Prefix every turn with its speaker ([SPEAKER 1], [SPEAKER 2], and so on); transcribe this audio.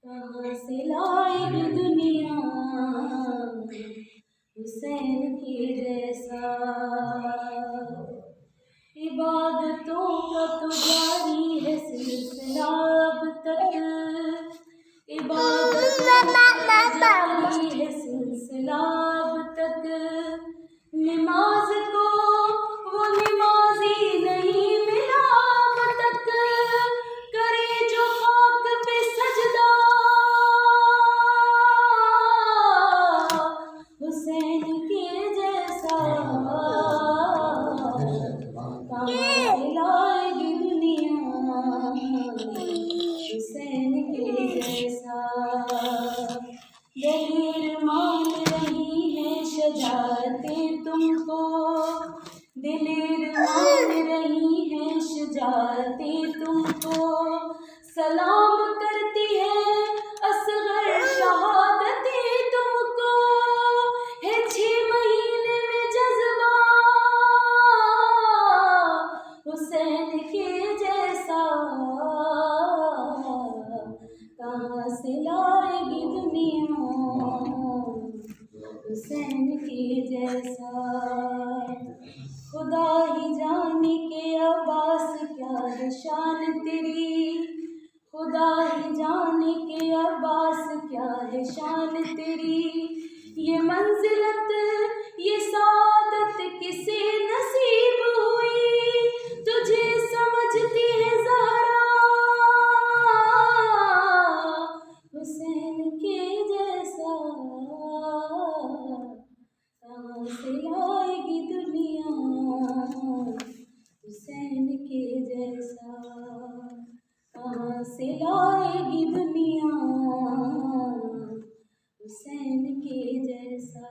[SPEAKER 1] कहाँ से लाएगी दुनिया हुसैन के जैसा। इबादतों का तो जारी है सिलसिला अब तक, इबादतों का तो जारी है सिलसिला अब तक। नमाज को वो नमाजी नहीं मिला अब तक, करे जो खाक पे सजदा हुसैन के जैसा। कहाँ से लाएगी दुनिया हुसैन के जैसा। दलेर मान रही है शजाअतें तुमको, दिलेर मान रही है शजाअतें तुमको। सलाम करती है असगर शहादतें तुमको, है 6 महीने में जज्बा हुसैन के जैसा। कहाँ से लाएगी दुनिया हुसैन के जैसा। खुदा ही जाने के अब्बास क्या है शान तेरी, खुदा ही जाने के अब्बास क्या है शान तेरी। ये मंजिलत ये सादत किसे नसीब हुई, तुझे समझती है ज़हरा हुसैन के जैसा। कहाँ से लाएगी दुनिया हुसैन के जैसा। कहाँ से लाएगी दुनिया हुसैन के जैसा।